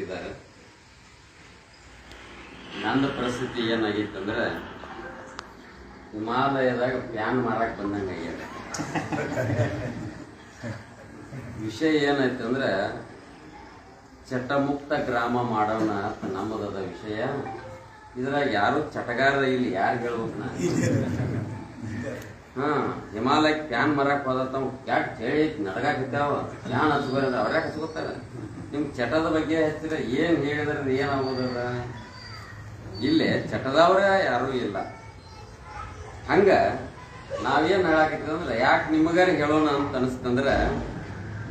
ಕೂತಿದ್ದಾರೆ. ನನ್ನ ಪರಿಸ್ಥಿತಿ ಏನಾಗಿತ್ತಂದ್ರೆ ಹಿಮಾಲಯದಾಗ ಪ್ಯಾನ್ ಮಾರಕ್ಕೆ ಬಂದಂಗೆ ಆಗ್ಯದ. ವಿಷಯ ಏನಾಯ್ತಂದ್ರೆ ಚಟಮುಕ್ತ ಗ್ರಾಮ ಮಾಡೋಣ ಅಂತ ನಮ್ಮದದ ವಿಷಯ. ಇದ್ರಾಗ ಯಾರು ಚಟಗಾರ ಇಲ್ಲಿ ಯಾರು ಹೇಳ್ಬೇಕು ನಾ? ಹಿಮಾಲಯಕ್ಕೆ ಪ್ಯಾನ್ ಮರಕ್ಕೆ ಹೋದ ಕ್ಯಾಟ್ ಚಳಿ ನಡಗಾಕಿದ್ದಾವ ಪ್ಯಾನ್ ಹಚ್ಕೋದ ಅವ್ರ್ಯಾಕ ಹಚ್ಕೋತಾರ. ನಿಮ್ಗೆ ಚಟದ ಬಗ್ಗೆ ಹಚ್ಚಿದ್ರೆ ಏನು ಹೇಳಿದ್ರೆ ಏನಾಗೋದದ? ಇಲ್ಲೇ ಚಟದವ್ರ ಯಾರೂ ಇಲ್ಲ. ಹಂಗ ನಾವೇನು ಹೇಳಾಕತ್ತಿದಂದ್ರೆ ಯಾಕೆ ನಿಮಗಾರ ಹೇಳೋಣ ಅಂತ ಅನಿಸ್ತಂದ್ರೆ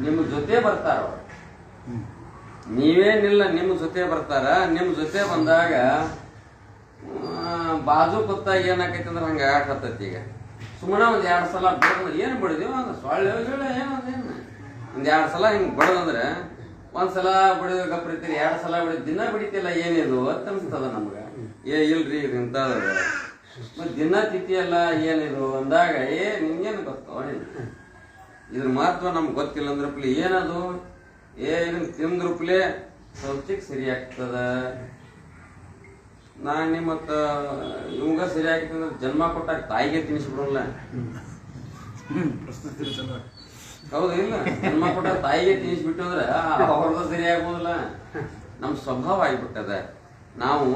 ನಿಮ್ಮ ಜೊತೆ ಬರ್ತಾರ ಅವ್ರು. ನೀವೇನಿಲ್ಲ, ನಿಮ್ಮ ಜೊತೆ ಬರ್ತಾರ. ನಿಮ್ಮ ಜೊತೆ ಬಂದಾಗ ಬಾಜು ಕೂತಾಗ ಏನಾಕೈತಿ ಅಂದ್ರೆ ಹಂಗೆ ಆಟತ್ತೈತಿ. ಈಗ ಸುಮ್ಮನೆ ಒಂದು 2 ಸಲ ಬಡ್ದು ಏನು ಬಡಿದೀವ ಒಂದು ಸೊಳ್ಳೆ ಏನು ಒಂದು 2 ಸಲ ಹಿಂಗೆ ಬಡ್ದಂದ್ರೆ ಒಂದ್ಸಲ ಬಡಿದ ಗಪ್ರಿತೀರಿ, 2 ಸಲ ಬಡಿದ ದಿನ ಬಿಡಿತಿಲ್ಲ ಏನಿದು ಅಂತ ಅನ್ಸ್ತದ ನಮ್ಗೆ. ಇಲ್ರಿ ಇಂಥದ ಮತ್ತೆ ದಿನ ತಿಥಿಯಲ್ಲ ಏನಿದು ಅಂದಾಗ ನಿಮ್ಗೇನು ಗೊತ್ತೋ ಇದ್ರ ಮಹತ್ವ ನಮ್ಗೆ ಗೊತ್ತಿಲ್ಲ ಅಂದ್ರಪ್ಲೆ ಏನದು ಇದನ್ನ ತಿಂದ್ರಪ್ಲೆ ಸ್ವಚ್ಛಕ್ಕೆ ಸರಿ ಆಗ್ತದ. ನಾನು ಮತ್ತು ಇವಂಗ ಸರಿ ಆಗ್ತಂದ್ರೆ ಜನ್ಮ ಕೊಟ್ಟಾಗ ತಾಯಿಗೆ ತಿನ್ನಿಸ್ಬಿಡಲ್ಲ. ಹೌದು ಇಲ್ಲ? ಜನ್ಮ ಕೊಟ್ಟಾಗ ತಾಯಿಗೆ ತಿನ್ನಿಸ್ಬಿಟ್ಟು ಅಂದ್ರೆ ಅವ್ರದ ಸರಿ ಆಗೋದಿಲ್ಲ. ನಮ್ಮ ಸ್ವಭಾವ ಆಗಿಬಿಟ್ಟದ. ನಾವು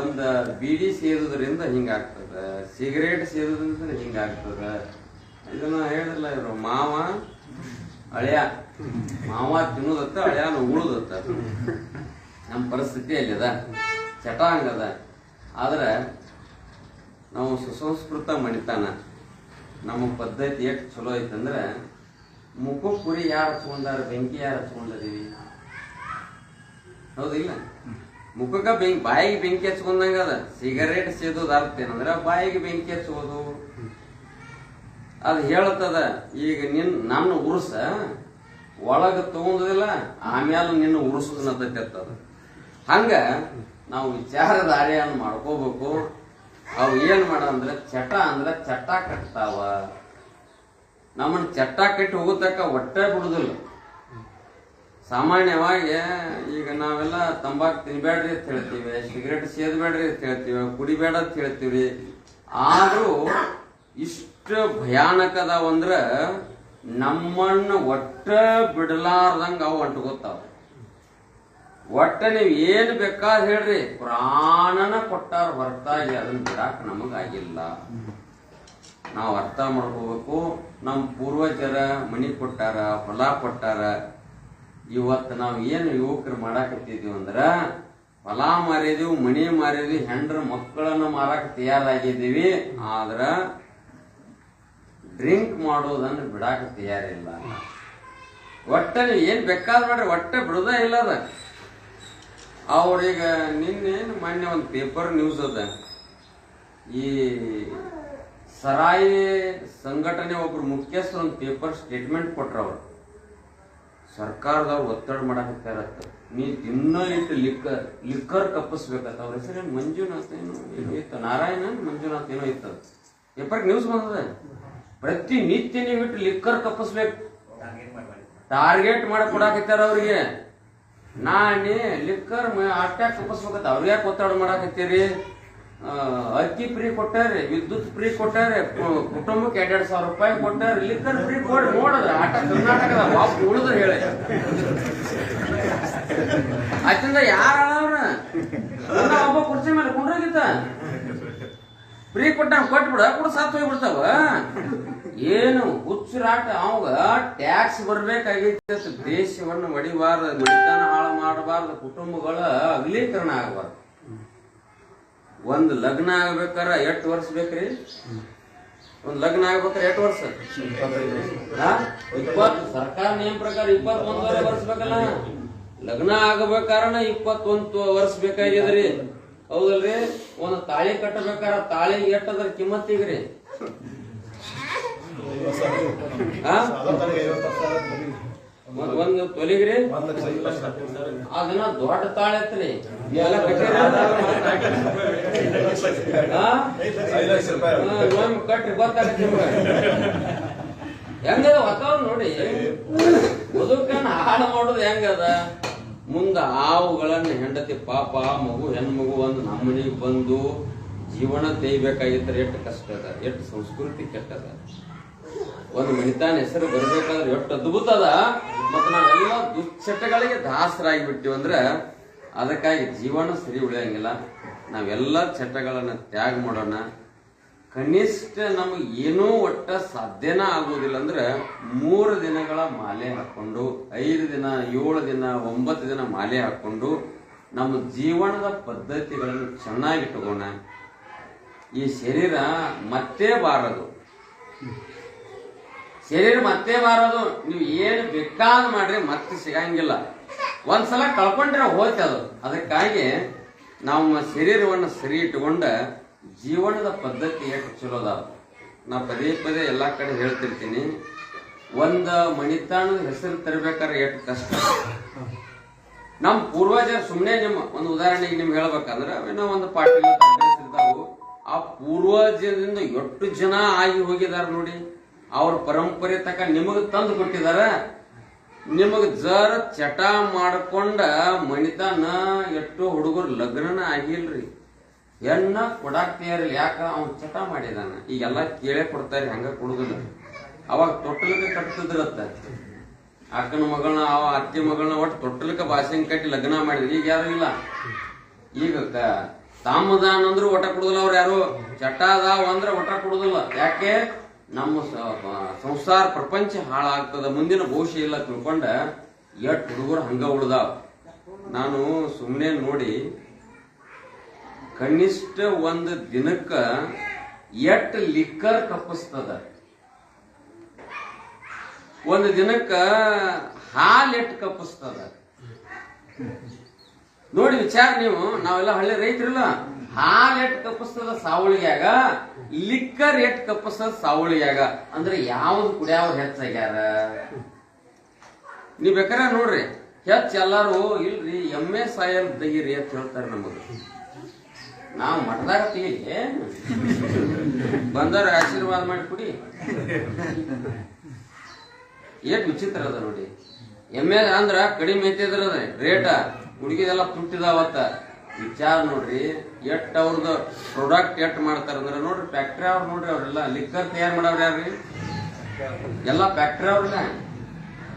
ಒಂದು ಬೀಡಿ ಸೇದೋದ್ರಿಂದ ಹಿಂಗಾಗ್ತದ, ಸಿಗರೇಟ್ ಸೇದೋದ್ರಿಂದ ಹಿಂಗಾಗ್ತದ. ಇದನ್ನ ಹೇಳಿದ್ರಲ್ಲ ಇವರು ಮಾವ ಹಳೆಯ ಮಾವ ತಿನ್ನೋದತ್ತ ಹಳೆಯ ಉಳುದತ್ತ. ನಮ್ಮ ಪರಿಸ್ಥಿತಿ ಅಲ್ಲಿದ, ಚಟ ಹಂಗದ. ಆದ್ರೆ ನಾವು ಸುಸಂಸ್ಕೃತ ಮಣಿತಾನ ನಮ್ಮ ಪದ್ಧತಿ ಎಷ್ಟು ಚಲೋ ಐತಂದ್ರೆ ಮುಖಕ್ಕೆ ಕುರಿ ಯಾರು ಹಚ್ಕೊಂಡಾರ, ಬೆಂಕಿ ಯಾರು ಹಚ್ಕೊಂಡದೀವಿ? ಹೌದಿಲ್ಲ? ಮುಖಕ್ಕೆ ಬಾಯಿಗೆ ಬೆಂಕಿ ಹಚ್ಕೊಂಡಂಗ ಅದ. ಸಿಗರೇಟ್ ಸೇದೋದು ಅರ್ಥ ಏನಂದ್ರೆ ಬಾಯಿಗೆ ಬೆಂಕಿ ಹಚ್ಚೋದು. ಅದು ಹೇಳ್ತದ ಈಗ ನನ್ನ ಉರುಸ ಒಳಗ ತಗೊಂಡಿಲ್ಲ, ಆಮೇಲೆ ನಿನ್ನ ಉರುಸದನ್ನತದ. ಹಂಗ ನಾವು ವಿಚಾರಧಾರೆಯನ್ನು ಮಾಡ್ಕೋಬೇಕು. ಅವು ಏನ್ ಮಾಡ ಅಂದ್ರೆ ಚಟ ಅಂದ್ರೆ ಚಟ ಕಟ್ತಾವ. ನಮ್ಮನ್ನ ಚಟ ಕಟ್ಟಿ ಹೋಗುತ್ತಕ್ಕ ಒಟ್ಟೆ ಬಿಡುದಿಲ್ಲ. ಸಾಮಾನ್ಯವಾಗಿ ಈಗ ನಾವೆಲ್ಲ ತಂಬಾಕು ತಿನ್ಬೇಡ್ರಿ ಅಂತ ಹೇಳ್ತೀವಿ, ಸಿಗರೇಟ್ ಸೇದ್ಬೇಡ್ರಿ ಅಂತ ಹೇಳ್ತೀವಿ, ಕುಡಿಬೇಡ ಅಂತ ಹೇಳ್ತೀವಿ. ಆದ್ರೂ ಇಷ್ಟು ಭಯಾನಕದಾವಂದ್ರ ನಮ್ಮನ್ನ ಒಟ್ಟ ಬಿಡಲಾರ್ದಂಗ ಅವು ಅಂಟ್ಕೋತಾವ. ಒಟ್ಟ ನೀವು ಏನು ಬೇಕಾದ್ ಹೇಳ್ರಿ, ಪ್ರಾಣನ ಕೊಟ್ಟಾರ ಹೊರತಾಗಿ ಅದನ್ನ ಬಿಡಾಕ ನಮಗಾಗಿಲ್ಲ. ನಾವು ಅರ್ಥ ಮಾಡ್ಕೋಬೇಕು. ನಮ್ಮ ಪೂರ್ವಜರ ಮನಿ ಕೊಟ್ಟಾರ, ಹೊಲ ಕೊಟ್ಟಾರ. ಇವತ್ತು ನಾವು ಏನು ಯುವಕರು ಮಾಡಾಕತ್ತಿದೀವಿ ಅಂದ್ರ ಹೊಲ ಮಾರಿದೀವಿ, ಮನಿ ಮಾರಿದೀವಿ, ಹೆಂಡ್ರ ಮಕ್ಕಳನ್ನ ಮಾರಾಕ ತಯಾರಾಗಿದ್ದೀವಿ. ಆದ್ರ ಡ್ರಿಂಕ್ ಮಾಡೋದನ್ನ ಬಿಡಾಕ ತಯಾರಿಲ್ಲ. ಒಟ್ಟ ನೀವು ಏನ್ ಬೇಕಾದ್ ಮಾಡ್ರಿ, ಒಟ್ಟ ಬಿಡುದೇ ಇಲ್ಲ ಅದ. ಅವ್ರೀಗ ನಿನ್ನೇನು ಮೊನ್ನೆ ಒಂದು ಪೇಪರ್ ನ್ಯೂಸ್ ಅದ. ಈ ಸರಾಯಿ ಸಂಘಟನೆ ಒಬ್ರು ಮುಖ್ಯಸ್ಥರು ಒಂದು ಪೇಪರ್ ಸ್ಟೇಟ್ಮೆಂಟ್ ಕೊಟ್ರ. ಅವ್ರು ಸರ್ಕಾರದವ್ರು ಒತ್ತಡ ಮಾಡಾಕತ್ತಾರತ್ತ. ನೀ ದಿನ ಇಟ್ಟು ಲಿಕ್ಕರ್ ಕಪ್ಪಿಸ್ಬೇಕತ್ತ. ಅವ್ರ ಹೆಸರೇನು ಮಂಜುನಾಥ್ ಏನೋ ಇತ್ತು, ನಾರಾಯಣ ಮಂಜುನಾಥ್ ಏನೋ ಇತ್ತು. ಪೇಪರ್ ನ್ಯೂಸ್ ಬಂದದ. ಪ್ರತಿನಿತ್ಯ ನೀವು ಇಟ್ಟು ಲಿಕ್ಕರ್ ಕಪ್ಪಿಸ್ಬೇಕು, ಟಾರ್ಗೆಟ್ ಮಾಡಿ ಕೊಡಾಕತ್ತಾರ ಅವ್ರಿಗೆ. ನಾನೇ ಲಿಕ್ಕರ್ ಅಟ್ಯಾಕ್ ಕಪ್ಪಿಸ್ಬೇಕತ್ತ. ಅವ್ರಿಗೆ ಯಾಕೆ ಒತ್ತಡ ಮಾಡಾಕತ್ತೀರಿ? ಅಕ್ಕಿ ಫ್ರೀ ಕೊಟ್ಟಾರೆ, ವಿದ್ಯುತ್ ಫ್ರೀ ಕೊಟ್ಟಾರೆ, ಕುಟುಂಬಕ್ಕೆ 2,000 ರೂಪಾಯಿ ಕೊಟ್ಟಾರೆ, ಲಿಕ್ಕರ್ ಫ್ರೀ ಕೊಡಿ. ನೋಡದ ಆಟ ಕರ್ನಾಟಕದ ವಾಪ್ ಉಳಿದ್ರೆ ಹೇಳಿ ಅತ್ತಿಂದ ಯಾರ ಒಬ್ಬ ಕುರ್ಚಿ ಮೇಲೆ ಕುಂಡ್ರಾಗಿತ್ತ ಫ್ರೀ ಕೊಟ್ಟಾಗ ಕೊಟ್ಬಿಡ ಕೂಡ ಸಾತ್ ಹೋಗ್ಬಿಡ್ತಾವ. ಏನು ಹುಚ್ಚರಾಟ ಅವಾಗ ಟ್ಯಾಕ್ಸ್ ಬರ್ಬೇಕಾಗಿತ್ತು. ದೇಶವನ್ನು ಒಡಿಬಾರ್ದು, ಮಡಿತನ ಹಾಳು ಮಾಡಬಾರ್ದು, ಕುಟುಂಬಗಳ ಅಗಲೀಕರಣ ಆಗಬಾರ್ದು. ಒಂದು ಲಗ್ನ ಆಗ್ಬೇಕಾರ 8 ವರ್ಷ ಬೇಕ್ರಿ? ಒಂದು ಲಗ್ನ ಆಗ್ಬೇಕಾರೆ 8 ವರ್ಷ? 20 ಸರ್ಕಾರ ನಿಯಮ ಪ್ರಕಾರ 21 ವರ್ಷ ಬೇಕಲ್ಲ. ಲಗ್ನ ಆಗಬೇಕಾರ 21 ವರ್ಷ ಬೇಕಾಗ್ಯದ್ರಿ. ಹೌದಲ್ರಿ? ಒಂದು ತಾಳಿ ಕಟ್ಟಬೇಕಾರ ತಾಳಿಗೆ ಎಟ್ಟದ್ರ ಕಿಮ್ಮತ್ತಿಗ್ರಿ? ಒಂದು ತೊಲಿಗ್ರಿ ಅದನ್ನ ದೊಡ್ಡ ತಾಳೆ ಐತ್ರಿ. ಎಲ್ಲ ಕಟ್ಟಿ ಗೊತ್ತಾಗತ್ತೆ ನಿಮ್ಗೆ. ಹೆಂಗದ ವಾತಾವರಣ ನೋಡಿ. ಬದುಕನ್ನ ಹಾಳು ಮಾಡೋದು ಹೆಂಗದ? ಮುಂದೆ ಆವುಗಳನ್ನ ಹೆಂಡತಿ ಪಾಪ ಮಗು ಹೆಣ್ಣು ಮಗು ಒಂದು ನಮ್ಮನಿಗೆ ಬಂದು ಜೀವನ ತೆಯ್ಬೇಕಾಗಿದ್ರೆ ಎಷ್ಟು ಕಷ್ಟ ಅದ, ಎಷ್ಟು ಸಂಸ್ಕೃತಿ ಕೆಟ್ಟದ. ಒಂದು ಮನಿತಾನ ಹೆಸರು ಬರ್ಬೇಕಾದ್ರೆ ಎಷ್ಟು ಅದ್ಭುತ ಅದ. ಮತ್ತು ನಾವೆಲ್ಲ ದುಶ್ಚಟಗಳಿಗೆ ದಾಸರಾಗಿ ಬಿಟ್ಟಿವಿ ಅಂದ್ರೆ ಅದಕ್ಕಾಗಿ ಜೀವನ ಸರಿ ಉಳಿಯಂಗಿಲ್ಲ. ನಾವೆಲ್ಲ ಚಟಗಳನ್ನ ತ್ಯಾಗ ಮಾಡೋಣ. ಕನಿಷ್ಠ ನಮಗೆ ಏನೂ ಒಟ್ಟ ಸಾಧ್ಯನ ಆಗುವುದಿಲ್ಲ ಅಂದ್ರೆ 3 ದಿನಗಳ ಮಾಲೆ ಹಾಕೊಂಡು 5 ದಿನ 7 ದಿನ 9 ದಿನ ಮಾಲೆ ಹಾಕೊಂಡು ನಮ್ಮ ಜೀವನದ ಪದ್ಧತಿಗಳನ್ನು ಚೆನ್ನಾಗಿಟ್ಟುಕೋಣ. ಈ ಶರೀರ ಮತ್ತೆ ಬಾರದು, ಶರೀರ ಮತ್ತೆ ಬಾರದು. ನೀವು ಏನು ಬೇಕಾದ್ ಮಾಡ್ರಿ ಮತ್ತೆ ಸಿಗಂಗಿಲ್ಲ. ಒಂದ್ಸಲ ಕಳ್ಕೊಂಡ್ರೆ ಹೋಯ್ತದು. ಅದಕ್ಕಾಗಿ ನಮ್ಮ ಶರೀರವನ್ನು ಸರಿ ಇಟ್ಟುಕೊಂಡ ಜೀವನದ ಪದ್ಧತಿ ಎಷ್ಟು ಚಲೋದಾವ. ನಾ ಪದೇ ಪದೇ ಎಲ್ಲಾ ಕಡೆ ಹೇಳ್ತಿರ್ತೀನಿ, ಒಂದು ಮಣಿತಾಣದ ಹೆಸರು ತರಬೇಕಾದ್ರೆ ಎಷ್ಟು ಕಷ್ಟ. ನಮ್ಮ ಪೂರ್ವಜರು ಸುಮ್ಮನೆ ಒಂದು ಉದಾಹರಣೆಗೆ ನಿಮ್ಗೆ ಹೇಳ್ಬೇಕಂದ್ರೆ ಏನೋ ಒಂದು ಪಾಟೀಲ್ ಇರ್ತಾವು. ಆ ಪೂರ್ವಜರಿಂದ ಎಷ್ಟು ಜನ ಆಗಿ ಹೋಗಿದಾರ ನೋಡಿ. ಅವ್ರ ಪರಂಪರೆ ತಕ್ಕ ನಿಮಗ್ ತಂದು ಕೊಟ್ಟಿದಾರ. ನಿಮಗ್ ಜರ ಚಟ ಮಾಡ್ಕೊಂಡ ಮಣಿತಾನ ಎಷ್ಟು ಹುಡುಗರು ಲಗ್ನನ ಆಗಿಲ್ರಿ. ಹೆಣ್ಣ ಕೊಡಾಕ್ ತಯಾರಿಲ್ಲ. ಯಾಕ ಅವ್ನ್ ಚಟ ಮಾಡಿದಾನ. ಈಗೆಲ್ಲ ಕೇಳೇ ಕೊಡ್ತಾರಿ, ಹಂಗ ಕೊಡುದಿಲ್ಲ. ಅವಾಗ ತೊಟ್ಟಲಕ್ಕೆ ಕಟ್ತಿದ್ರತ್ತ. ಅಕ್ಕನ ಮಗಳನ್ನ ಅವ ಅತ್ತಿ ಮಗಳನ್ನ ಒಟ್ಟು ತೊಟ್ಟಲಕ್ಕೆ ಬಾಸಿಂಗ್ ಕಟ್ಟಿ ಲಗ್ನ ಮಾಡಿದ್ರಿ. ಈಗ ಯಾರು ಇಲ್ಲ. ಈಗ ತಾಮದಾನ ಅಂದ್ರು ಒಟ ಕೊಡುದಿಲ್ಲ ಅವ್ರು ಯಾರು. ಚಟ ಅದಾವ ಅಂದ್ರೆ ಒಟ ಕೊಡುದಿಲ್ಲ. ಯಾಕೆ? ನಮ್ಮ ಸಂಸಾರ ಪ್ರಪಂಚ ಹಾಳಾಗ್ತದ, ಮುಂದಿನ ಭವಿಷ್ಯ ಇಲ್ಲ ತಿಳ್ಕೊಂಡ ಎಟ್ ಹುಡುಗರು ಹಂಗ ಉಳ್ದಾವ. ನಾನು ಸುಮ್ಮನೆ ನೋಡಿ ಕನಿಷ್ಠ ಒಂದು ದಿನಕ್ಕ ಎಟ್ ಲಿಕ್ಕರ್ ಕಪ್ಪಿಸ್ತದ. ಒಂದು ದಿನಕ್ಕ ಹಾಲು ಎಟ್ ಕಪ್ಪಿಸ್ತದ ನೋಡಿ. ವಿಚಾರ ನೀವು. ನಾವೆಲ್ಲ ಹಳ್ಳಿ ರೈತರಿಲ್ಲ. ಹಾಲು ಎಟ್ ಕಪ್ಪಿಸ್ತದ ಸಾವಳಿಗ್ಯಾಗ, ಲಿಕ್ಕರ್ ಎಟ್ ಕಪ್ಪಿಸ್ತದ ಸಾವಳಿಗ್ಯಾಗ. ಅಂದ್ರೆ ಯಾವ್ದು ಕುಡಿಯವ್ರು ಹೆಚ್ಚಾಗ್ಯಾರ. ನೀವ್ ಬೇಕಾರೆ ನೋಡ್ರಿ, ಹೆಚ್ಚ ಎಲ್ಲಾರು ಇಲ್ರಿ ಎಮ್ಮೆ ಸಾಯಲ್ ತೆಗೀರಿ ಅಂತ ಹೇಳ್ತಾರೆ ನಮಗ. ನಾವು ಮಠದಾಗ ತೆಗಿ ಬಂದವ್ರ ಆಶೀರ್ವಾದ ಮಾಡಿ ಕುಡಿ. ಏಟ್ ವಿಚಿತ್ರ ಅದ ನೋಡಿ. ಎಮ್ಮೆ ಅಂದ್ರ ಕಡಿಮೆ ಐತಿದ್ರದ ರೇಟ, ಹುಡುಗಿದೆಲ್ಲ ತುಟ್ಟಿದಾವತ್ತ. ವಿಚಾರ ನೋಡ್ರಿ ಎಟ್ ಅವ್ರದ್ದು ಪ್ರಾಡಕ್ಟ್ ಎಟ್ ಮಾಡ್ತಾರ ಅಂದ್ರ ನೋಡ್ರಿ. ಫ್ಯಾಕ್ಟ್ರಿ ಅವ್ರು ನೋಡ್ರಿ, ಅವ್ರೆಲ್ಲ ಲಿಕ್ಕರ್ ತಯಾರು ಮಾಡವ್ರ ಯಾರ್ರಿ? ಎಲ್ಲಾ ಫ್ಯಾಕ್ಟ್ರಿ ಅವ್ರಲ್ಲ.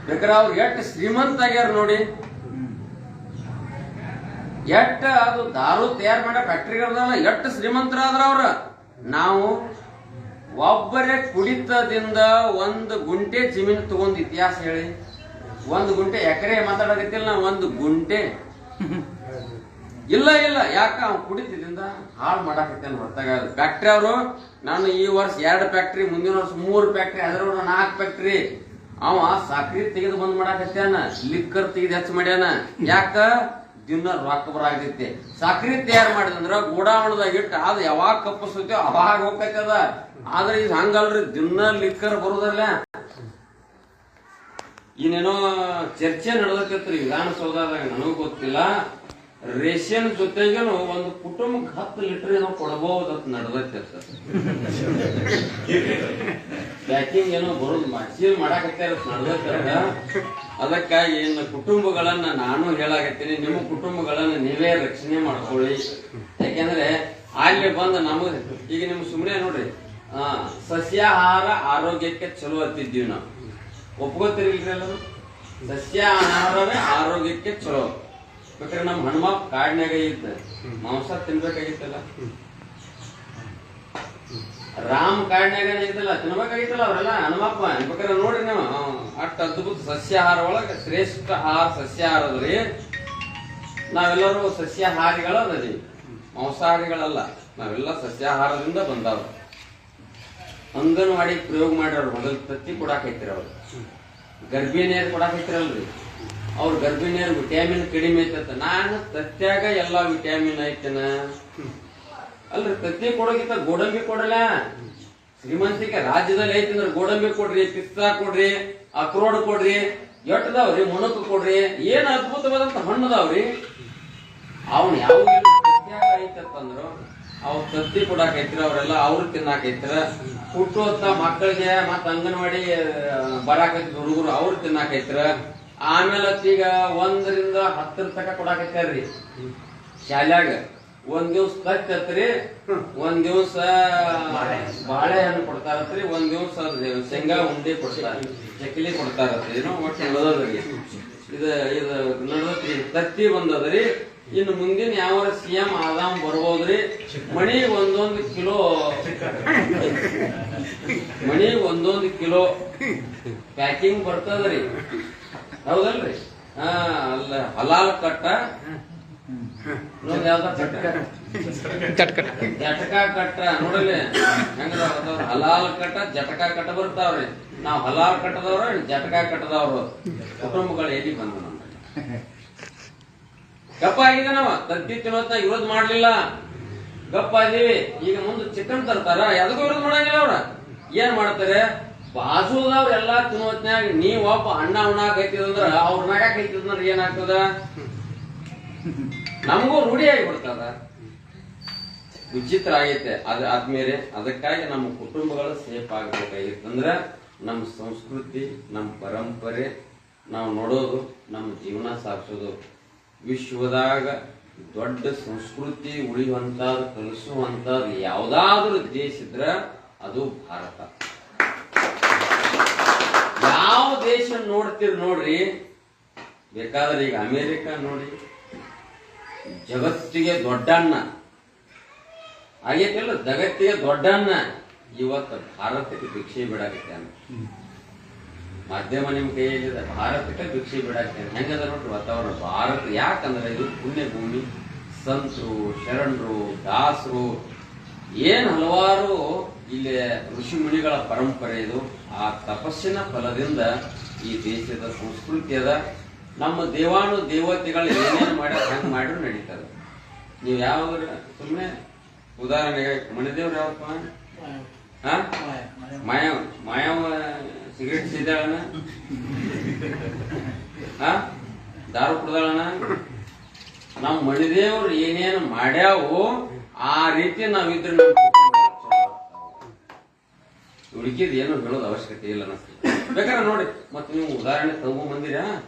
ಬೇಕಾರೆ ಅವ್ರು ಎಟ್ ಶ್ರೀಮಂತ ಆಗ್ಯಾರ ನೋಡಿ. ಎಟ್ ಅದು ದಾರು ತಯಾರು ಮಾಡೋ ಫ್ಯಾಕ್ಟ್ರಿಗಳಲ್ಲ ಎಟ್ ಶ್ರೀಮಂತರಾದ್ರ ಅವ್ರ. ನಾವು ಒಬ್ಬರೇ ಕುಡಿತದಿಂದ 1 ಗುಂಟೆ ಜಮೀನು ತಗೊಂಡ್ ಇತಿಹಾಸ ಹೇಳಿ. 1 ಗುಂಟೆ ಎಕರೆ ಮಾತಾಡಕತ್ತಿಲ್ಲ ನಾ. 1 ಗುಂಟೆ ಇಲ್ಲ ಇಲ್ಲ. ಯಾಕ ಅವ್ನು ಕುಡಿತದಿಂದ ಹಾಳು ಮಾಡಾಕತ್ತೇನೆ ಹೊರತಾಗ. ಫ್ಯಾಕ್ಟ್ರಿ ಅವರು ನಾನು ಈ ವರ್ಷ 2 ಫ್ಯಾಕ್ಟ್ರಿ, ಮುಂದಿನ ವರ್ಷ 3 ಫ್ಯಾಕ್ಟ್ರಿ, ಅದ್ರ 4 ಫ್ಯಾಕ್ಟ್ರಿ. ಅವ ಸಕ್ರಿ ತೆಗೆದು ಬಂದ್ ಮಾಡಾಕತ್ತಾನ, ಲಿಕ್ಕರ್ ತೆಗೆದು ಹೆಚ್ಚು ಮಾಡ್ಯಾನ. ಯಾಕ? ದಿನ ರೊಕ್ಕ ಬರಾಕೈತಿ. ಸಕ್ರಿ ತಯಾರು ಮಾಡಿದಂದ್ರ ಗೋಡಾವಣದಾಗ ಇಟ್ಟು ಅದು ಯಾವಾಗ ಕಪ್ಪಿಸ್ತೇವ ಅವಾಗ ಹೋಗ್ತದ. ಆದ್ರೆ ಇದು ಹಂಗಲ್ರಿ, ದಿನ ಲಿಕ್ಕರ್ ಬರುದಲ್ಲ. ಇನ್ನೇನೋ ಚರ್ಚೆ ನಡೆದೈತ್ರಿ ವಿಧಾನಸೌಧದಾಗ, ನನಗೂ ಗೊತ್ತಿಲ್ಲ. ರೇಷನ್ ಜೊತೆಗೇನು ಒಂದು ಕುಟುಂಬಕ್ಕೆ 10 ಲೀಟರ್ ಏನೋ ಕೊಡಬಹುದತ್ ನಡೆದೈತೆ. ಪ್ಯಾಕಿಂಗ್ ಏನೋ ಬರೋದು ಸೀಲ್ ಮಾಡಾಕತ್ತಾರ ನಡೆದೈತೆ. ಅದಕ್ಕಾಗಿ ಇನ್ನು ಕುಟುಂಬಗಳನ್ನ ನಾನು ಹೇಳಾಕತ್ತೀನಿ, ನಿಮ್ಮ ಕುಟುಂಬಗಳನ್ನ ನೀವೇ ರಕ್ಷಣೆ ಮಾಡ್ಕೊಳ್ಳಿ. ಯಾಕೆಂದ್ರೆ ಅಲ್ಲಿ ಬಂದ ನಮಗ್ ಈಗ ನಿಮ್ ಸುಮ್ಮನೆ ನೋಡ್ರಿ, ಸಸ್ಯಾಹಾರ ಆರೋಗ್ಯಕ್ಕೆ ಚಲೋ ಹತ್ತಿದ್ದೀವಿ ನಾವು. ಒಪ್ಕೋತೀರಿಲ್ರಿ ಎಲ್ಲರೂ? ಸಸ್ಯಾಹಾರವೇ ಆರೋಗ್ಯಕ್ಕೆ ಚಲೋ. ಬೇಕಾದ್ರೆ ನಮ್ ಹನುಮಪ್ಪ ಕಾಡಿನಾಗ ಇದ್ದ ಮಾಂಸ ತಿನ್ಬೇಕಾಗಿತ್ತಲ್ಲ. ರಾಮ್ ಕಾಡಿನಾಗ ಇದ್ದಲ್ಲ, ತಿನ್ಬೇಕಾಗಿತ್ತಲ್ಲ ಅವ್ರೆಲ್ಲ. ಹನುಮಪ್ಪ ಬೇಕಾದ್ರೆ ನೋಡ್ರಿ ನೀವು, ಅಷ್ಟು ಅದ್ಭುತ ಸಸ್ಯಾಹಾರ ಒಳಗ ಶ್ರೇಷ್ಠ ಆಹಾರ ಸಸ್ಯಾಹಾರ ಅದ್ರಿ. ನಾವೆಲ್ಲರೂ ಸಸ್ಯಾಹಾರಿಗಳ ಅದೀವಿ, ಮಾಂಸಾಹಾರಿಗಳಲ್ಲ. ನಾವೆಲ್ಲ ಸಸ್ಯಾಹಾರದಿಂದ ಬಂದವ. ಅಂಗನವಾಡಿ ಪ್ರಯೋಗ ಮಾಡ್ಯಾರ. ಮೊದಲು ತತ್ತಿ ಕೊಡಾಕೈತಿರ ಅವ್ರು, ಗರ್ಭಿಣಿಯರ್ ಕೊಡಾಕೈತಿರಲ್ರಿ. ಅವ್ರ ಗರ್ಭಿಣಿಯರ್ ವಿಟಮಿನ್ ಕಡಿಮೆ ಐತಂತ. ನಾನು ತತ್ಯಾಗ ಎಲ್ಲಾ ವಿಟಮಿನ್ ಐತನ ಅಲ್ರಿ. ತತ್ತಿ ಕೊಡೋಗಿತ್ತ ಗೋಡಂಬಿ ಕೊಡಲ್ಲ. ಶ್ರೀಮಂತಿಕೆ ರಾಜ್ಯದಲ್ಲಿ ಐತಿ ಅಂದ್ರೆ ಗೋಡಂಬಿ ಕೊಡ್ರಿ, ಪಿಸ್ತಾ ಕೊಡ್ರಿ, ಅಕ್ರೋಡ್ ಕೊಡ್ರಿ, ಎಟ್ಟದಾವ್ರಿ, ಮುಣಕ್ ಕೊಡ್ರಿ. ಏನ್ ಅದ್ಭುತವಾದಂತ ಹಣ್ಣದಾವ್ರಿ. ಅವ್ನ ಯಾವ ತತ್ಯಾಗ ಐತಂದ್ರು ಅವ್ರ ತತ್ತಿ ಕೊಡಾಕೈತ್ರ. ಅವ್ರೆಲ್ಲ ಅವ್ರು ತಿನ್ನಾಕೈತ್ರ. ಹುಟ್ಟುವಂತ ಮಕ್ಕಳಿಗೆ ಮತ್ತ ಅಂಗನವಾಡಿ ಬರಾಕೈತಿ ಹುಡುಗರು ಅವ್ರು ತಿನ್ನಾಕೈತ್ರ. ಆಮೇಲೆ ಈಗ 1 ರಿಂದ 10 ತನಕ ಕೊಡಾಕತ್ಯಾರ್ರಿ ಶಾಲ್ಯಾಗ. ಒಂದ್ ದಿವ್ಸ ತತ್ರಿ, ಒಂದ್ ದಿವ್ಸ ಬಾಳೆಹಣ್ಣು ಕೊಡ್ತಾರತ್ರಿ, ಒಂದ್ ದಿವ್ಸ ಶೇಂಗಾ ಉಂಡೆ ಕೊಡ್ತಾರ, ಚಕ್ಲಿ ಕೊಡ್ತಾರತ್ರಿ. ಏನೋ ಒಟ್ಟು ನಡೆದದ್ರಿ ಇದು ನಡೆದತ್ರಿ. ತತ್ತಿ ಬಂದದ್ರಿ. ಇನ್ನು ಮುಂದಿನ ಯಾವ CM ಆದಾಮ್ ಬರ್ಬೋದ್ರಿ. ಮಣಿಗ್ ಒಂದೊಂದು ಕಿಲೋ ಪ್ಯಾಕಿಂಗ್ ಬರ್ತದ್ರಿ. ಹೌದಲ್ರಿ? ಅಲ್ಲ ಹಲಾಲ್ ಕಟ್ಟ ಜಟಕಾ ಕಟ್ಟ ನೋಡಲಿ ಹೆಂಗ ಹಲಾಲ್ ಕಟ್ಟ ಜಟಕಾ ಕಟ್ಟ ಬರ್ತಾವ್ರಿ. ನಾವ್ ಹಲಾಲ್ ಕಟ್ಟದವ್ರ ಜಟಕಾ ಕಟ್ಟದವ್ರು ಕುಟುಂಬಗಳು ಎಲ್ಲಿ ಬಂದ ಗಪ್ಪ ಆಗಿದೆ. ನಾವ ತತ್ತಿ ತಿನ್ನೋತ ವಿರೋಧ ಮಾಡ್ಲಿಲ್ಲ, ಗಪ್ಪ ಇದೀವಿ. ಈಗ ಮುಂದೆ ಚಿಕನ್ ತರ್ತಾರ, ಯಾವ್ದಕ್ಕೂ ವಿರೋಧ ಮಾಡಂಗಿಲ್ಲ. ಅವ್ರ ಏನ್ ಮಾಡ್ತಾರೆ, ಬಾಜುದವ್ರೆಲ್ಲಾ ತಿನ್ನೋತ್ನ್ಯಾಗ ನೀವ್ ಒಬ್ಬ ಅಣ್ಣ ಉಣ್ಣಾಕೈತಿದಂದ್ರ ಅವ್ರ ಮ್ಯಾಗ ಐತಿದ್ರ ಏನಾಗ್ತದ, ನಮಗೂ ರೂಢಿ ಆಗಿಬಿಡ್ತದ. ವಿಚಿತ್ರ ಆಗೈತೆ ಅದು ಆದ್ಮೇಲೆ. ಅದಕ್ಕಾಗಿ ನಮ್ಮ ಕುಟುಂಬಗಳು ಸೇಫ್ ಆಗ್ಬೇಕಾಗಿತ್ತಂದ್ರ ನಮ್ಮ ಸಂಸ್ಕೃತಿ, ನಮ್ಮ ಪರಂಪರೆ ನಾವು ನೋಡೋದು, ನಮ್ಮ ಜೀವನ ಸಾಗಿಸೋದು. ವಿಶ್ವದಾಗ ದೊಡ್ಡ ಸಂಸ್ಕೃತಿ ಉಳಿಯುವಂತದ್ದು, ಕಲಿಸುವಂತದ್ದು ಯಾವ್ದಾದ್ರೂ ದೇಶ ಇದ್ರ ಅದು ಭಾರತ. ಯಾವ ದೇಶ ನೋಡ್ತೀರಿ ನೋಡ್ರಿ, ಬೇಕಾದ್ರೆ ಈಗ ಅಮೇರಿಕ ನೋಡಿ, ಜಗತ್ತಿಗೆ ದೊಡ್ಡಣ್ಣ ಆಗೈತಿಲ್ಲ, ಜಗತ್ತಿಗೆ ದೊಡ್ಡಣ್ಣ. ಇವತ್ತು ಭಾರತಕ್ಕೆ ಭಿಕ್ಷೆ ಬಿಡಾಕತ್ತೇನ. ಮಾಧ್ಯಮ ನಿಮ್ ಕೈಯಲ್ಲಿದೆ, ಭಾರತಕ್ಕೆ ಭಿಕ್ಷೆ ಬಿಡಾಕತ್ತೇನೆ. ಹೆಂಗದ ನೋಡ್ರಿ ವಾತಾವರಣ ಭಾರತ. ಯಾಕಂದ್ರೆ ಇದು ಪುಣ್ಯ ಭೂಮಿ. ಸಂತರು, ಶರಣರು, ದಾಸರು, ಏನ್ ಹಲವಾರು ಇಲ್ಲಿ ಋಷಿ ಮುನಿಗಳ ಪರಂಪರೆ ಇದು. ಆ ತಪಸ್ಸಿನ ಫಲದಿಂದ ಈ ದೇಶದ ಸಂಸ್ಕೃತಿ ಅದ. ನಮ್ಮ ದೇವಾನು ದೇವತೆಗಳು ಏನೇನು ಮಾಡ್ಯಾರ ಹಂಗ ಮಾಡಿದ್ರು ನಡೀತದ. ನೀವ್ ಯಾವ್ದ್ರ ಸುಮ್ಮನೆ ಉದಾಹರಣೆಗೆ ಮಣಿದೇವ್ರು ಯಾವಪ್ಪ, ಮಾಯವ ಸಿಗರೇಟ್ ಸಿದ್ದಾಳಣ, ದಾರು ಕುಡ್ದಾಳಣ. ನಮ್ ಮಣಿದೇವ್ರು ಏನೇನು ಮಾಡ್ಯಾವು ಆ ರೀತಿ ನಾವಿದ್ರೆ ನಮ್ಮ ಹುಡುಕಿದ್ ಏನು ಹೇಳೋದು ಅವಶ್ಯಕತೆ ಇಲ್ಲ ಅನಿಸ್ತದೆ. ಬೇಕಾದ್ರೆ ನೋಡಿ, ಮತ್ತೆ ನೀವು ಉದಾಹರಣೆ ತಗೊಂಬಂದಿರ.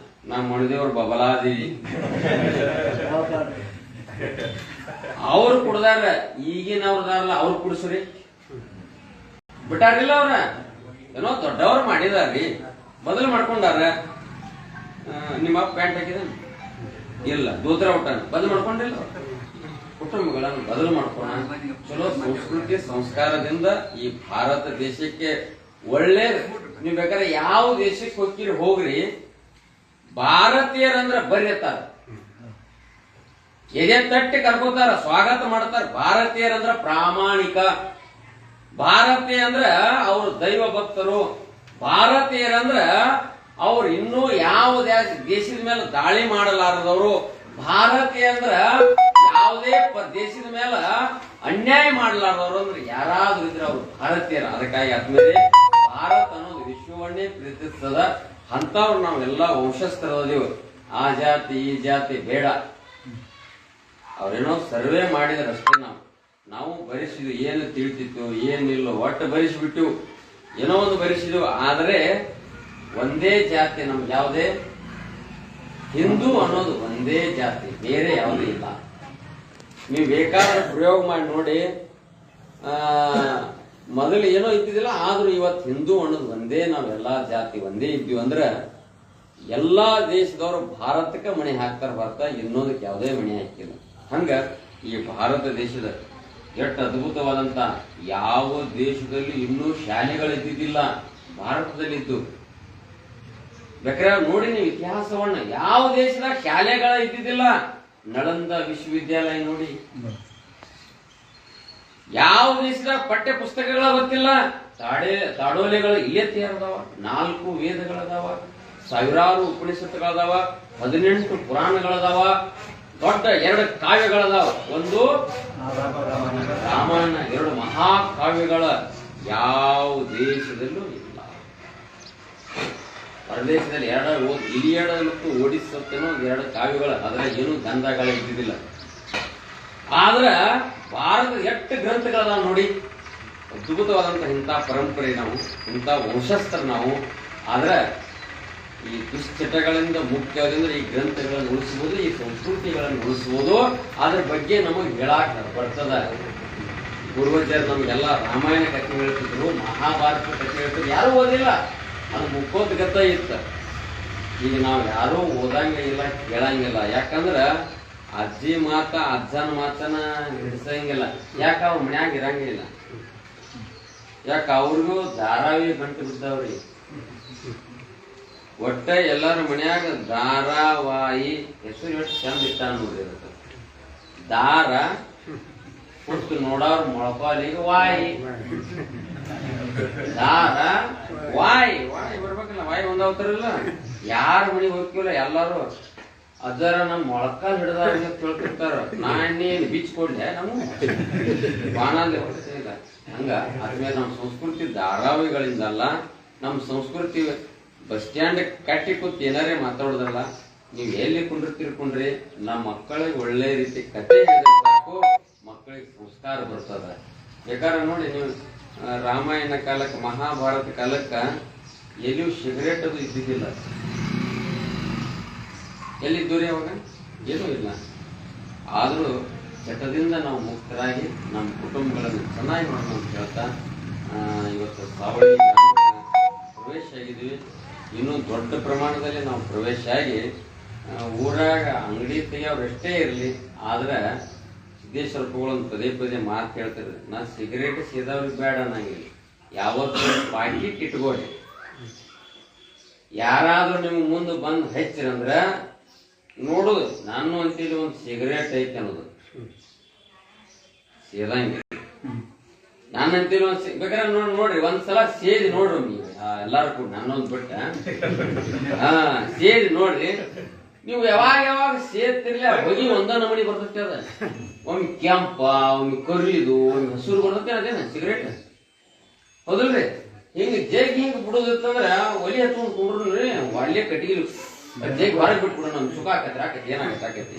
ನಮ್ಮ ಮಣಿದೇವ್ರ ಬಬಲಾದೇವಿ ಅವ್ರು ಕುಡ್ದಾರ, ಈಗಿನವ್ರದಾರಲ್ಲ ಅವ್ರು ಕುಡಿಸ್ರಿ ಬಿಟ್ಟಾರಿಲ್ಲ. ಅವ್ರ ಏನೋ ದೊಡ್ಡವ್ರು ಮಾಡಿದಾರ್ರಿ, ಬದಲು ಮಾಡ್ಕೊಂಡಾರ. ನಿಮ್ಮ ಪ್ಯಾಂಟ್ ಹಾಕಿದ ಇಲ್ಲ, ದೂತ್ರ ಊಟ ಬದಲು ಮಾಡ್ಕೊಂಡಿಲ್ಲ. ಕುಟುಂಬಗಳನ್ನು ಬದಲು ಮಾಡ್ಕೋಣ. ಚಲೋ ಸಂಸ್ಕೃತಿ ಸಂಸ್ಕಾರದಿಂದ ಈ ಭಾರತ ದೇಶಕ್ಕೆ ಒಳ್ಳೇದು. ನೀವ್ ಬೇಕಾದ್ರೆ ಯಾವ ದೇಶಕ್ಕೆ ಹೋಗಿರಿ ಹೋಗ್ರಿ, ಭಾರತೀಯರಂದ್ರ ಬರ್ಯತಾರ, ಎದೆ ತಟ್ಟಿ ಕರ್ಕೋತಾರ, ಸ್ವಾಗತ ಮಾಡ್ತಾರ. ಭಾರತೀಯರಂದ್ರ ಪ್ರಾಮಾಣಿಕ, ಭಾರತೀಯ ಅಂದ್ರ ಅವ್ರ ದೈವ ಭಕ್ತರು, ಭಾರತೀಯರಂದ್ರ ಅವ್ರು ಇನ್ನೂ ಯಾವ ದೇಶದ ಮೇಲೆ ದಾಳಿ ಮಾಡಲಾರದವರು, ಭಾರತೀಯ ಅಂದ್ರ ಯಾವುದೇ ದೇಶದ ಮೇಲೆ ಅನ್ಯಾಯ ಮಾಡಲಾರದವರು ಅಂದ್ರೆ ಯಾರಾದ್ರೂ ಇದ್ರೆ ಅವ್ರು ಭಾರತೀಯರ. ಅದಕ್ಕಾಗಿ ಆದ್ಮೇಲೆ ಭಾರತ ಅನ್ನೋದು ವಿಶ್ವವನ್ನೇ ಪ್ರೀತಿಸ್ತದ. ಅಂತವ್ರು ನಾವೆಲ್ಲ ವಂಶಸ್ಥರದೇವು. ಆ ಜಾತಿ ಈ ಜಾತಿ ಬೇಡ. ಅವ್ರೇನೋ ಸರ್ವೆ ಮಾಡಿದ್ರಷ್ಟೇ. ನಾವು ಬರಿಸಿದ್ವಿ, ಏನು ತಿಳಿತಿತ್ತು ಏನಿಲ್ಲ ಒಟ್ಟು ಬರಿಸಿಬಿಟ್ಟು ಏನೋ ಒಂದು ಬರಿಸಿದ್ವು. ಆದ್ರೆ ಒಂದೇ ಜಾತಿ ನಮ್ಗೆ ಯಾವುದೇ ಹಿಂದೂ ಅನ್ನೋದು ಒಂದೇ ಜಾತಿ, ಬೇರೆ ಯಾವುದೂ ಇಲ್ಲ. ನೀವು ಬೇಕಾದ್ರೆ ಪ್ರಯೋಗ ಮಾಡಿ ನೋಡಿ. ಮೊದಲು ಏನೋ ಇದ್ದಿದ್ದಿಲ್ಲ, ಆದ್ರೂ ಇವತ್ತು ಹಿಂದೂ ಅನ್ನೋದು ಒಂದೇ. ನಾವೆಲ್ಲಾ ಜಾತಿ ಒಂದೇ ಇದ್ದೀವಿ ಅಂದ್ರೆ ಎಲ್ಲಾ ದೇಶದವರು ಭಾರತಕ್ಕೆ ಮಣಿ ಹಾಕ್ತಾರ ಬರ್ತಾ ಇನ್ನೊಂದಕ್ಕೆ ಯಾವುದೇ ಮಣಿ ಹಾಕಿಲ್ಲ. ಹಂಗ ಈ ಭಾರತ ದೇಶದ ಎಷ್ಟು ಅದ್ಭುತವಾದಂತ ಯಾವ ದೇಶದಲ್ಲಿ ಇನ್ನೂ ಶಾಲೆಗಳು ಇದ್ದಿದ್ದಿಲ್ಲ, ಭಾರತದಲ್ಲಿ ಇದ್ದು. ಬೇಕಾದ್ರೆ ನೋಡಿ ನೀವು ಇತಿಹಾಸವನ್ನ, ಯಾವ ದೇಶದಾಗ ಶಾಲೆಗಳ ಇದ್ದಿದ್ದಿಲ್ಲ. ನಳಂದ ವಿಶ್ವವಿದ್ಯಾಲಯ ನೋಡಿ. ಯಾವ ದೇಶದಾಗ ಪಠ್ಯ ಪುಸ್ತಕಗಳ ಗೊತ್ತಿಲ್ಲ. ತಾಡೋಲೆಗಳು ಇಲ್ಲೇ ತಯಾರದಾವ, 4 ವೇದಗಳದಾವ, ಸಾವಿರಾರು ಉಪನಿಷತ್ತುಗಳದಾವ, 18 ಪುರಾಣಗಳದಾವ, ದೊಡ್ಡ 2 ಕಾವ್ಯಗಳದಾವ. ಒಂದು ರಾಮಾಯಣ, 2 ಮಹಾಕಾವ್ಯಗಳ ಯಾವ ದೇಶದಲ್ಲೂ ಇಲ್ಲ. ಹೊರದೇಶದಲ್ಲಿ 2 ಇಲಿಯಡ ಮತ್ತು ಓಡಿಸತ್ತೇನೋ 2 ಕಾವ್ಯಗಳ, ಅದ್ರ ಏನು ಗಂಧಗಳ ಇದ್ದಿದ್ದಿಲ್ಲ. ಆದ್ರ ಭಾರತ ಎಷ್ಟು ಗ್ರಂಥಗಳದಾವ ನೋಡಿ. ಅದ್ಭುತವಾದಂತ ಇಂಥ ಪರಂಪರೆ ನಾವು, ಇಂಥ ವಂಶಸ್ಥರು ನಾವು. ಆದ್ರ ಈ ದುಶ್ಚಟಗಳಿಂದ ಮುಕ್ತವಾದಂದ್ರೆ ಈ ಗ್ರಂಥಗಳನ್ನು ಉಳಿಸುವುದು, ಈ ಸಂಸ್ಕೃತಿಗಳನ್ನು ಉಳಿಸುವುದು, ಅದ್ರ ಬಗ್ಗೆ ನಮಗೆ ಹೇಳಾಕ ಬರ್ತದ. ಪೂರ್ವಜರು ನಮಗೆಲ್ಲ ರಾಮಾಯಣ ಕಥೆ ಹೇಳ್ತಿದ್ರು, ಮಹಾಭಾರತ ಕಥೆ ಹೇಳ್ತಿದ್ರು, ಯಾರೂ ಓದಿಲ್ಲ, ಅದು ಮುಖೋದ್ಗತ ಇತ್ತು. ಈಗ ನಾವು ಯಾರೂ ಓದಂಗ ಇಲ್ಲ, ಕೇಳಂಗಿಲ್ಲ. ಯಾಕಂದ್ರ ಅಜ್ಜಿ ಮಾತ ಅಜ್ಜನ ಮಾತನ ಹಿಡಿಸಂಗಿಲ್ಲ. ಯಾಕ ಅವ್ರ ಮನ್ಯಾಗ ಇರಂಗಿಲ್ಲ. ಯಾಕ ಅವ್ರಿಗೂ ಧಾರಾವಾಹಿ ಗಂಟು ಬಿದ್ದಾವ್ರಿ. ಒಟ್ಟ ಎಲ್ಲಾರ ಮನ್ಯಾಗ ಧಾರಾವಾಹಿ ಹೆಸರು ಎಷ್ಟು ಚಂದ ಇಟ್ಟ ನೋಡ್ರಿ. ಅದಕ್ಕೆ ದಾರ ಹುಟ್ಟು ನೋಡವ್ರ ಮೊಳಪಾಲಿಗೆ ವಾಯಿ, ದಾರ ವಾಯಿ ವಾಯಿ ಬರ್ಬೇಕಲ್ಲ. ವಾಯಿ ಒಂದಾವ್ತಾರಲ್ಲ. ಯಾರ ಮನೆಗೆ ಹೋಗ್ತಿವಲ್ಲ ಎಲ್ಲಾರು ಅದರ ನಮ್ಮ ಮೊಳಕಾಲ್ ಹಿಡ್ದಾರ ತಿಳ್ತಿರ್ತಾರ. ನಾನೇನು ಬೀಚ್ ಕೊಡ್ಲೆ ನಮ್ಮ ಬಾಣಲ್ಲಿ ಹೊರತಿಲ್ಲ. ಹಂಗ ಅದ್ಮೇಲೆ ನಮ್ಮ ಸಂಸ್ಕೃತಿ ಧಾರಾವಾಹಿಗಳಿಂದಲ್ಲ, ನಮ್ಮ ಸಂಸ್ಕೃತಿ ಬಸ್ ಸ್ಟ್ಯಾಂಡ್ ಕಟ್ಟಿ ಕೂತ್ ಏನಾರೇ ಮಾತಾಡೋದಲ್ಲ. ನೀವು ಎಲ್ಲಿ ಕುಂಡ್ರಿ ನಮ್ಮ ಮಕ್ಕಳಿಗೆ ಒಳ್ಳೆ ರೀತಿ ಕತೆ ಹೇಳಿದ್ರೆ ಸಾಕು, ಮಕ್ಕಳಿಗೆ ಸಂಸ್ಕಾರ ಬರ್ತದ. ಬೇಕಾದ್ರೆ ನೋಡಿ ನೀವು ರಾಮಾಯಣ ಕಾಲಕ್ಕೆ ಮಹಾಭಾರತ ಕಾಲಕ್ಕ ಎಲ್ಲಿಯೂ ಸಿಗರೇಟ್ ಅದು ಇದ್ದಿದ್ದಿಲ್ಲ. ಎಲ್ಲಿದ್ದೂರಿ ಅವಾಗ? ಏನೂ ಇಲ್ಲ. ಆದರೂ ಚಟದಿಂದ ನಾವು ಮುಕ್ತರಾಗಿ ನಮ್ಮ ಕುಟುಂಬಗಳನ್ನು ಚೆನ್ನಾಗಿ ಮಾಡೋಣ ಅಂತ ಹೇಳ್ತಾ ಇವತ್ತು ಸಾವಳಿ ಪ್ರವೇಶ ಆಗಿದ್ವಿ. ಇನ್ನೂ ದೊಡ್ಡ ಪ್ರಮಾಣದಲ್ಲಿ ನಾವು ಪ್ರವೇಶ ಆಗಿ ಊರಾಗ ಅಂಗಡಿ ತೆಗಿಯೋರೆಷ್ಟೇ ಇರಲಿ, ಆದ್ರೆ ಸಿದ್ದೇಶ್ವರಪ್ಪಗಳೊಂದು ಪದೇ ಪದೇ ಮಾತು ಹೇಳ್ತಾರೆ, ನಾ ಸಿಗರೇಟ್ ಸೇದವ್ರಿಗೆ ಬೇಡ ಅನ್ನಂಗಿಲ್ಲ. ಯಾವತ್ತೂ ಪಾಕಿಟ್ ಇಟ್ಕೊಳ್ಳಿ. ಯಾರಾದ್ರೂ ನಿಮ್ಗೆ ಮುಂದೆ ಬಂದು ಹೆಚ್ಚಿರಂದ್ರ ನೋಡುದು ನಾನು ಅಂತೀವಿ ಒಂದು ಸಿಗರೇಟ್ ಐತಿ ಅನ್ನೋದು ಸೇದಂಗಿಲ್ಲ. ನಾನು ಅಂತೀವಿ ಬೇಕಾದ್ರೆ ನೋಡ್ರಿ ಒಂದ್ಸಲ ಸೇದಿ ನೋಡ್ರಿ ನೀವು ಎಲ್ಲಾರು ಕೂಡ ನನ್ನೊಂದು ಬಿಟ್ಟ ಸೇದಿ ನೋಡ್ರಿ. ನೀವು ಯಾವಾಗ ಸೇರ್ತಿರ್ಲಿ ಹೊಗಿ ಒಂದ ನಮನಿ ಬರ್ತೈತಿ. ಅದ ಒಮ್ಮೆ ಕೆಂಪ, ಒಮ್ಮೆ ಕರಿದು, ಒಮ್ಮೆ ಹಸುರು ಬರ್ತೈತಿ. ಅದೇನ ಸಿಗರೇಟ್ ಹೌದಲ್ರಿ? ಹಿಂಗ ಜಗ್ಗಿ ಹಿಂಗ ಬಿಡೋದಿತ್ತಂದ್ರ ಒಲಿ ಹತ್ಕೊಂಡ್ ಕುಂಡ್ರಿ ಒಳ್ಳೆ ಕಟ್ಟಿಗೆ ಜಗ್ ಹೊರಗೆ ಬಿಟ್ಬಿಡೋಣ. ನಮ್ ಸುಖ ಆಕತ್ರಿ, ಆಕತಿ ಏನಾಗತ್ತೆ ಆಕತಿ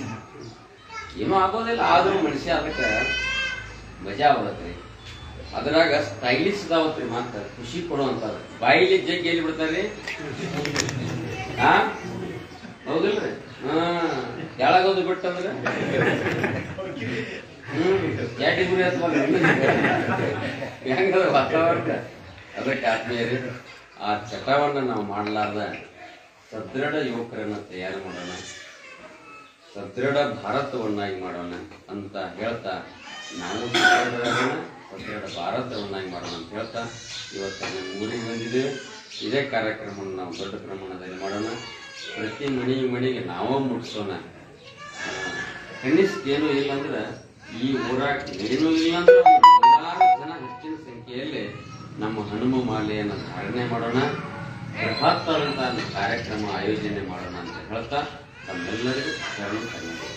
ಏನೂ ಆಗೋದಿಲ್ಲ. ಆದ್ರೂ ಮನುಷ್ಯ ಅದಕ್ಕೆ ಮಜಾ ಬರತ್ರಿ. ಅದ್ರಾಗ ಸ್ಟೈಲಿಶ್ ಅದಾವತ್ರಿ, ಮಾತ ಖುಷಿ ಕೊಡುವಂತಾರ. ಬಾಯಿಲಿ ಜಗ್ಗಿ ಎಲ್ಲಿ ಬಿಡ್ತಾರ್ರಿ? ಹೌದಿಲ್ರಿ? ಕೆಳಗೋದು ಬಿಟ್ಟಂದ್ರ ಕ್ಯಾಟಗಿರಿ ಅಥವಾ ಹೆಂಗದ ವಾತಾವರಣ. ಅದಕ್ಕೆ ಆತ್ಮೀಯರಿ, ಆ ಚಟವನ್ನ ನಾವು ಮಾಡಲಾರ್ದ ಸದೃಢ ಯುವಕರನ್ನ ತಯಾರು ಮಾಡೋಣ, ಸದೃಢ ಭಾರತವನ್ನಾಗಿ ಮಾಡೋಣ ಅಂತ ಹೇಳ್ತಾ, ನಾವು ಸದೃಢ ಭಾರತವನ್ನಾಗಿ ಮಾಡೋಣ ಅಂತ ಹೇಳ್ತಾ ಇವತ್ತು ನಮ್ಮ ಊರಿಗೆ ಬಂದಿದ್ದೇವೆ. ಇದೇ ಕಾರ್ಯಕ್ರಮವನ್ನು ನಾವು ದೊಡ್ಡ ಪ್ರಮಾಣದಲ್ಲಿ ಮಾಡೋಣ. ಪ್ರತಿ ಮನೆಗೆ ನಾವೇ ಮುಟ್ಸೋಣ. ಕನಿಷ್ಠ ಏನೂ ಇಲ್ಲಂದ್ರೆ ಈ ಊರಾಗ ಏನೂ ಇಲ್ಲಂದ್ರೆ 100 ಜನ ಹೆಚ್ಚಿನ ಸಂಖ್ಯೆಯಲ್ಲಿ ನಮ್ಮ ಹನುಮ ಮಾಲೆಯನ್ನು ಧಾರಣೆ ಮಾಡೋಣ. ಬೃಹತ್ತಾದಂಥ ಕಾರ್ಯಕ್ರಮ ಆಯೋಜನೆ ಮಾಡೋಣ ಅಂತ ಹೇಳ್ತಾ ತಮ್ಮೆಲ್ಲರಿಗೂ ಶರಣ ಶರಣರು.